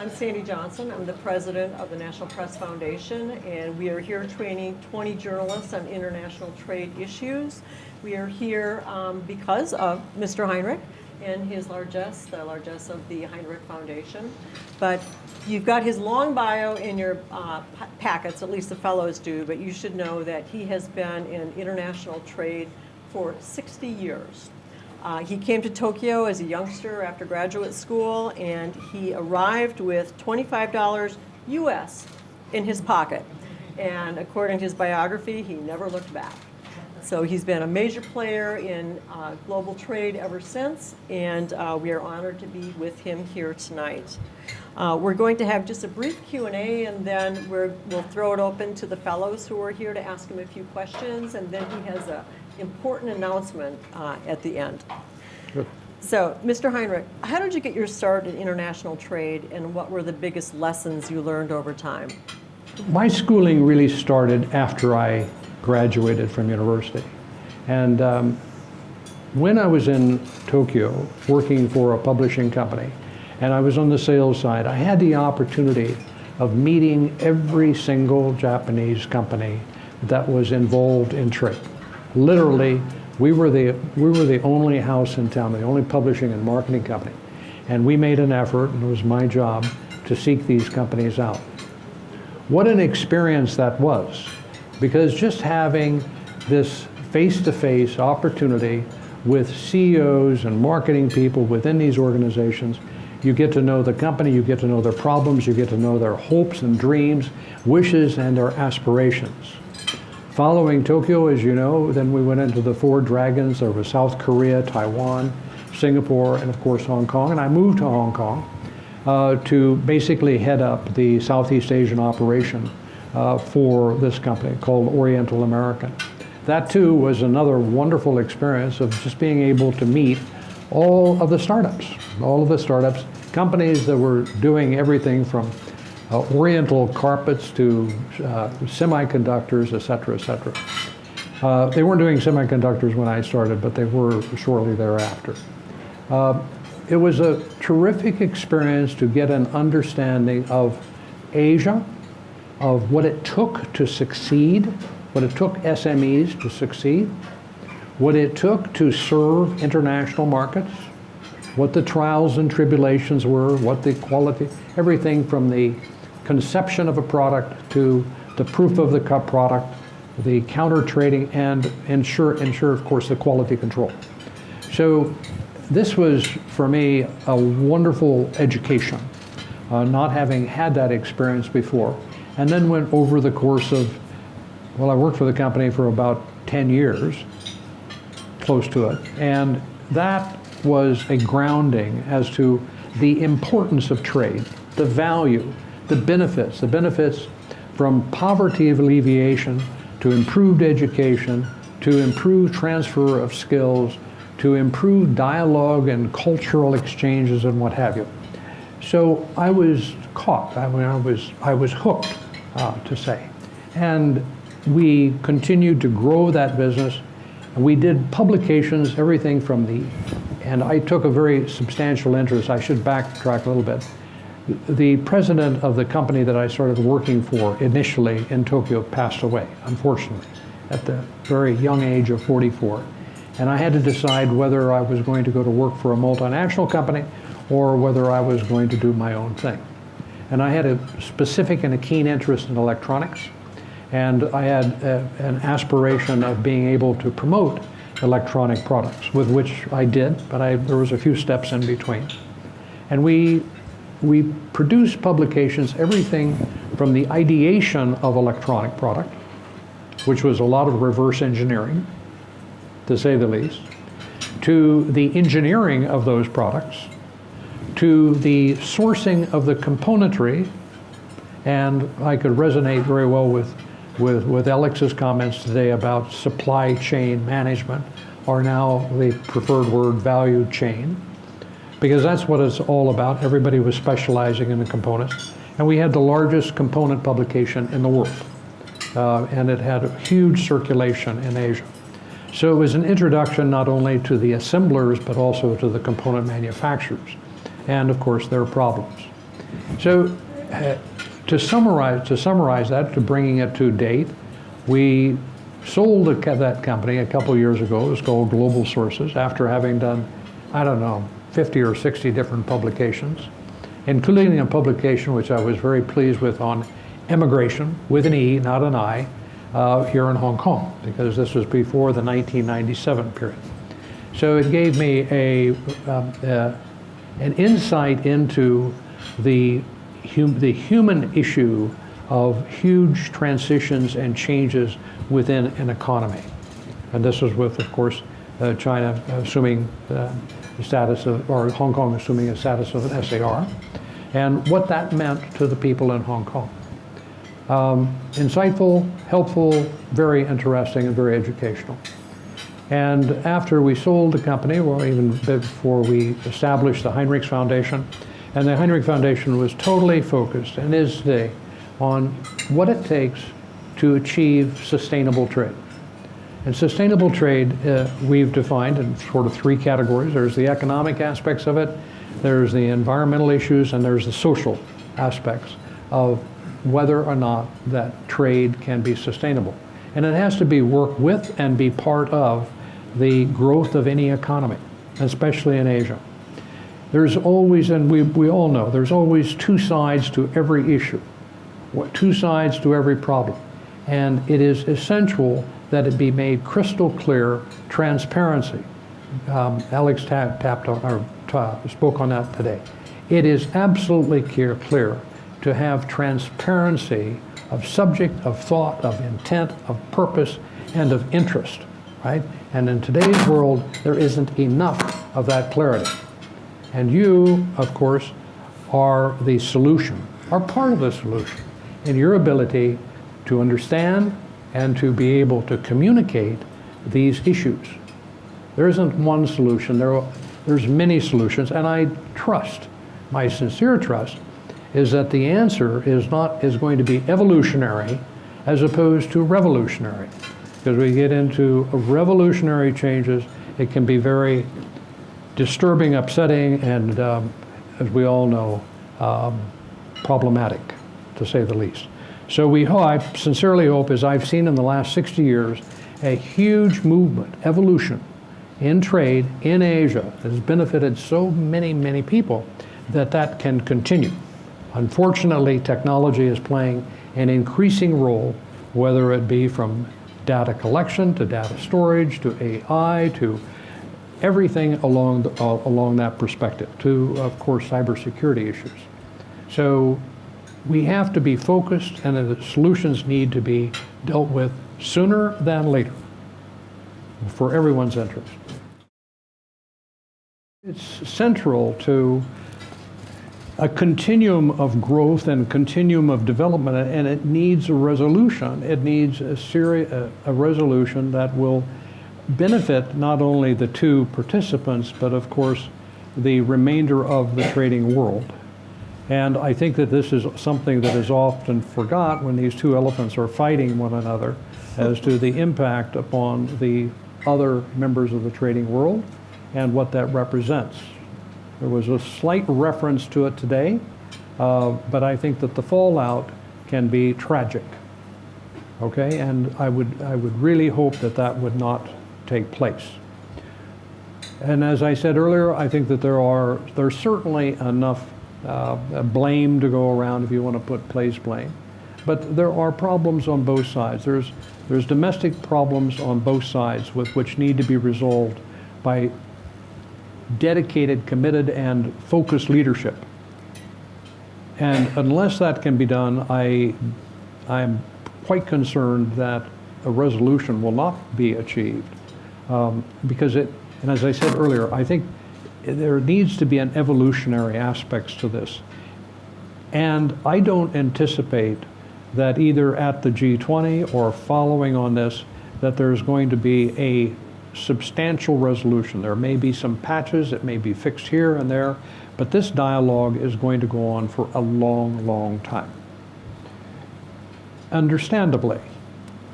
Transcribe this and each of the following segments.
I'm Sandy Johnson. I'm the president of the National Press Foundation, and we are here training 20 journalists on international trade issues. We are here because of Mr. Hinrich and his largesse, the largesse of the Hinrich Foundation. But you've got his long bio in your packets, at least the fellows do, but you should know that he has been in international trade for 60 years. He came to Tokyo as a youngster after graduate school, and he arrived with $25 US in his pocket. And according to his biography, he never looked back. So he's been a major player in global trade ever since, and we are honored to be with him here tonight. We're going to have just a brief Q&A, and then we'll throw it open to the fellows who are here to ask him a few questions, and then he has an important announcement at the end. Good. So, Mr. Hinrich, how did you get your start in international trade, and what were the biggest lessons you learned over time? My schooling really started after I graduated from university. And when I was in Tokyo working for a publishing company, and I was on the sales side, I had the opportunity of meeting every single Japanese company that was involved in trade. Literally, we were the only house in town, the only publishing and marketing company. And we made an effort, and it was my job, to seek these companies out. What an experience that was. Because just having this face-to-face opportunity with CEOs and marketing people within these organizations, you get to know the company, you get to know their problems, you get to know their hopes and dreams, wishes and their aspirations. Following Tokyo, as you know, then we went into the four dragons. There was South Korea, Taiwan, Singapore, and of course Hong Kong. And I moved to Hong Kong to basically head up the Southeast Asian operation for this company called Oriental American. That too was another wonderful experience of just being able to meet all of the startups, companies that were doing everything from oriental carpets to semiconductors, et cetera, et cetera. They weren't doing semiconductors when I started, but they were shortly thereafter. It was a terrific experience to get an understanding of Asia, of what it took to succeed, what it took SMEs to succeed, what it took to serve international markets, what the trials and tribulations were, what the quality, everything from the conception of a product to the proof of the product, the counter trading, and ensure of course the quality control. So this was for me a wonderful education, not having had that experience before. And then went over the course of, well, I worked for the company for about 10 years, close to it. And that was a grounding as to the importance of trade, the value, the benefits from poverty alleviation to improved education, to improved transfer of skills, to improved dialogue and cultural exchanges and what have you. So I was caught. I was hooked, to say. And we continued to grow that business. We did publications, everything from and I took a very substantial interest. I should backtrack a little bit. The president of the company that I started working for initially in Tokyo passed away, unfortunately, at the very young age of 44. And I had to decide whether I was going to go to work for a multinational company or whether I was going to do my own thing. And I had a specific and a keen interest in electronics, and I had an aspiration of being able to promote electronic products, with which I did, but there was a few steps in between. And we produced publications, everything from the ideation of electronic product, which was a lot of reverse engineering, to say the least, to the engineering of those products, to the sourcing of the componentry, and I could resonate very well with Alex's comments today about supply chain management, or now the preferred word, value chain, because that's what it's all about. Everybody was specializing in the components, and we had the largest component publication in the world, and it had a huge circulation in Asia. So it was an introduction not only to the assemblers, but also to the component manufacturers, and of course their problems. So to summarize that, to bringing it to date, we sold that company a couple years ago. It was called Global Sources, after having done, I don't know, 50 or 60 different publications, including a publication which I was very pleased with on immigration, with an E, not an I, here in Hong Kong, because this was before the 1997 period. So it gave me an insight into the human issue of huge transitions and changes within an economy. And this was with, of course, China assuming the status of, or Hong Kong assuming a status of an SAR, and what that meant to the people in Hong Kong. Insightful, helpful, very interesting, and very educational. And after we sold the company, well, even before we established the Hinrich Foundation, and the Hinrich Foundation was totally focused, and is today, on what it takes to achieve sustainable trade. And sustainable trade, we've defined in sort of three categories. There's the economic aspects of it, there's the environmental issues, and there's the social aspects of whether or not that trade can be sustainable. And it has to be worked with and be part of the growth of any economy, especially in Asia. There's always, and we all know, there's always two sides to every issue, two sides to every problem. And it is essential that it be made crystal clear, transparency. Alex spoke on that today. It is absolutely clear to have transparency of subject, of thought, of intent, of purpose, and of interest, right? And in today's world, there isn't enough of that clarity. And you, of course, are the solution, are part of the solution in your ability to understand and to be able to communicate these issues. There isn't one solution, there's many solutions, and I trust, my sincere trust, is that the answer is going to be evolutionary as opposed to revolutionary. Because we get into revolutionary changes, it can be very disturbing, upsetting, and as we all know, problematic, to say the least. So I sincerely hope, as I've seen in the last 60 years, a huge movement, evolution in trade in Asia that has benefited so many, many people, that can continue. Unfortunately, technology is playing an increasing role, whether it be from data collection to data storage to AI to everything along that perspective, to, of course, cybersecurity issues. So we have to be focused, and the solutions need to be dealt with sooner than later for everyone's interest. It's central to a continuum of growth and continuum of development, and it needs a resolution. It needs a resolution that will benefit not only the two participants, but of course the remainder of the trading world. And I think that this is something that is often forgot when these two elephants are fighting one another as to the impact upon the other members of the trading world and what that represents. There was a slight reference to it today, but I think that the fallout can be tragic. Okay, and I would really hope that that would not take place. And as I said earlier, I think that there's certainly enough blame to go around, if you want to place blame. But there are problems on both sides. There's domestic problems on both sides which need to be resolved by dedicated, committed, and focused leadership. And unless that can be done, I'm quite concerned that a resolution will not be achieved. Because and as I said earlier, I think there needs to be an evolutionary aspects to this. And I don't anticipate that either at the G20 or following on this, that there's going to be a substantial resolution. There may be some patches, it may be fixed here and there, but this dialogue is going to go on for a long, long time. Understandably,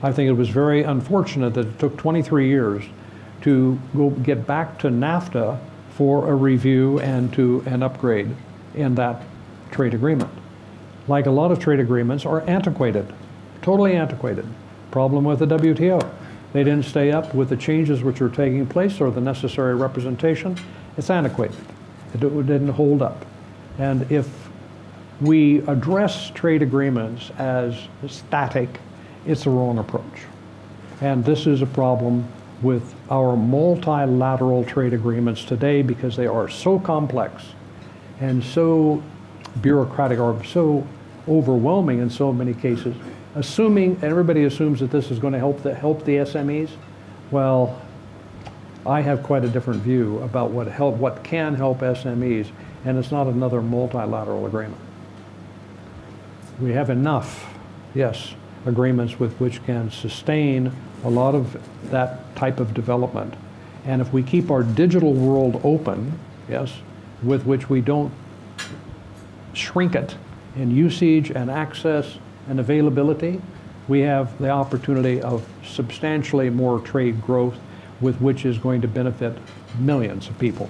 I think it was very unfortunate that it took 23 years to get back to NAFTA for a review and to an upgrade in that trade agreement. like a lot of trade agreements, are antiquated, totally antiquated. Problem with the WTO. They didn't stay up with the changes which are taking place or the necessary representation. It's antiquated. It didn't hold up. And if we address trade agreements as static, it's the wrong approach. And this is a problem with our multilateral trade agreements today because they are so complex and so bureaucratic or so overwhelming in so many cases. Everybody assumes that this is going to help the SMEs. Well, I have quite a different view about what can help SMEs, and it's not another multilateral agreement. We have enough, yes, agreements with which can sustain a lot of that type of development. And if we keep our digital world open, yes, with which we don't shrink it in usage and access and availability, we have the opportunity of substantially more trade growth with which is going to benefit millions of people.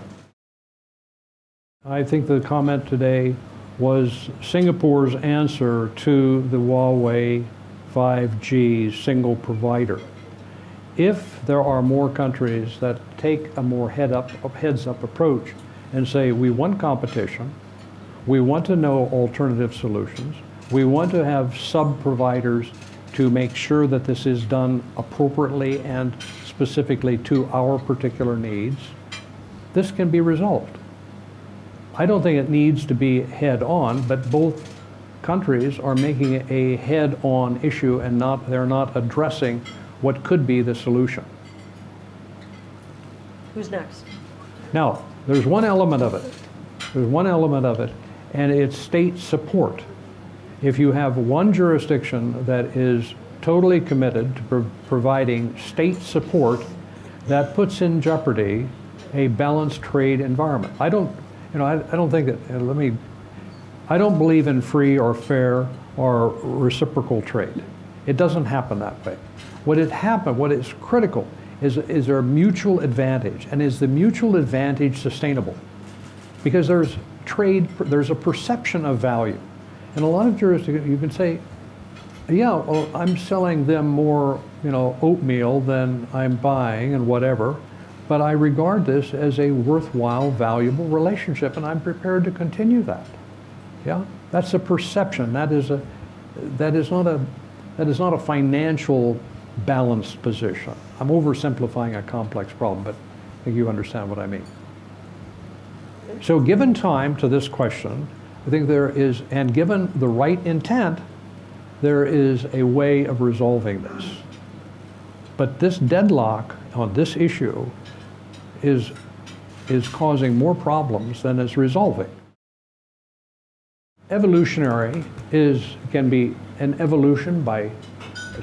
I think the comment today was Singapore's answer to the Huawei 5G single provider. If there are more countries that take a more heads-up approach and say, we want competition, we want to know alternative solutions, we want to have sub-providers to make sure that this is done appropriately and specifically to our particular needs, this can be resolved. I don't think it needs to be head-on, but both countries are making it a head-on issue and they're not addressing what could be the solution. Who's next? Now, there's one element of it. There's one element of it, and it's state support. If you have one jurisdiction that is totally committed to providing state support, that puts in jeopardy a balanced trade environment. I don't think that, I don't believe in free or fair or reciprocal trade. It doesn't happen that way. What is critical is there mutual advantage, and is the mutual advantage sustainable? Because there's a perception of value. In a lot of jurisdictions, you can say, yeah, well, I'm selling them more, oatmeal than I'm buying and whatever, but I regard this as a worthwhile, valuable relationship, and I'm prepared to continue that. Yeah, that's a perception. That is not a financial balanced position. I'm oversimplifying a complex problem, but I think you understand what I mean. So given time to this question, I think there is, and given the right intent, there is a way of resolving this. But this deadlock on this issue is causing more problems than it's resolving. Evolutionary can be an evolution by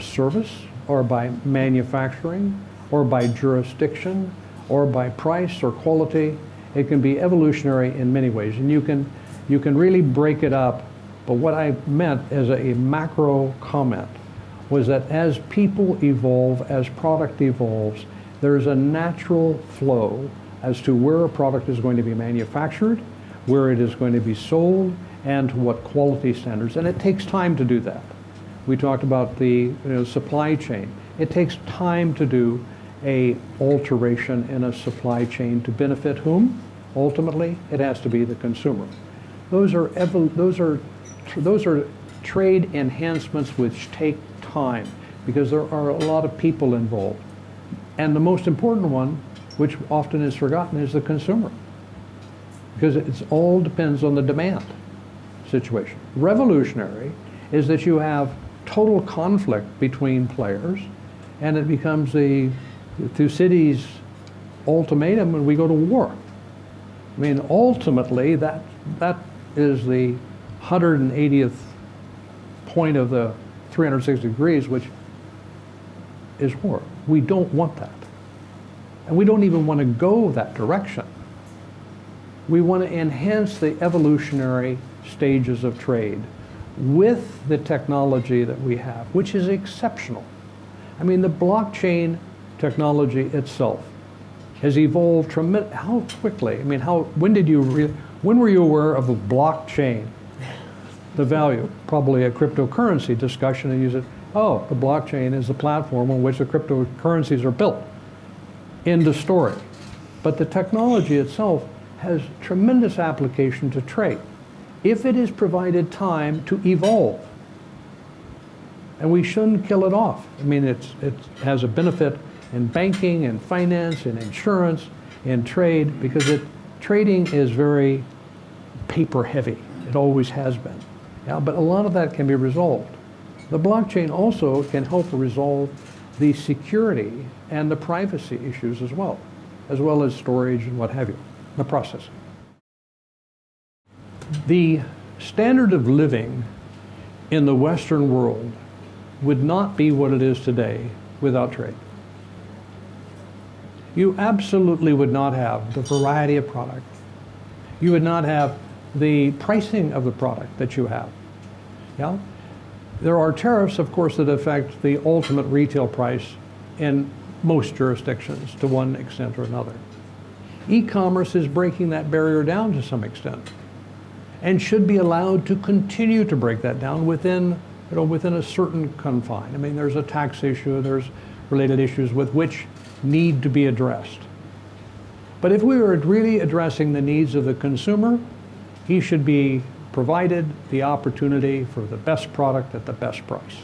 service, or by manufacturing, or by jurisdiction, or by price or quality. It can be evolutionary in many ways, and you can really break it up. But what I meant as a macro comment was that as people evolve, as product evolves, there's a natural flow as to where a product is going to be manufactured, where it is going to be sold, and what quality standards. And it takes time to do that. We talked about the supply chain. It takes time to do a alteration in a supply chain to benefit whom? Ultimately, it has to be the consumer. Those are trade enhancements which take time because there are a lot of people involved. And the most important one, which often is forgotten, is the consumer. Because it all depends on the demand situation. Revolutionary is that you have total conflict between players, and it becomes the Thucydides ultimatum when we go to war. I mean, ultimately, that is the 180th point of the 360 degrees, which is war. We don't want that. And we don't even want to go that direction. We want to enhance the evolutionary stages of trade with the technology that we have, which is exceptional. I mean, the blockchain technology itself has evolved tremendously. How quickly? I mean, when were you aware of a blockchain? the value, probably a cryptocurrency discussion, and you said, oh, the blockchain is the platform on which the cryptocurrencies are built. End of story. But the technology itself has tremendous application to trade if it is provided time to evolve. And we shouldn't kill it off. I mean, it has a benefit in banking and finance and insurance and trade, because trading is very paper heavy. It always has been. Yeah, but a lot of that can be resolved. The blockchain also can help resolve the security and the privacy issues as well as storage and what have you, the processing. The standard of living in the Western world would not be what it is today without trade. You absolutely would not have the variety of product. You would not have the pricing of the product that you have. Yeah? There are tariffs, of course, that affect the ultimate retail price in most jurisdictions to one extent or another. E-commerce is breaking that barrier down to some extent and should be allowed to continue to break that down within a certain confine. I mean, there's a tax issue, there's related issues with which need to be addressed. But if we were really addressing the needs of the consumer, he should be provided the opportunity for the best product at the best price.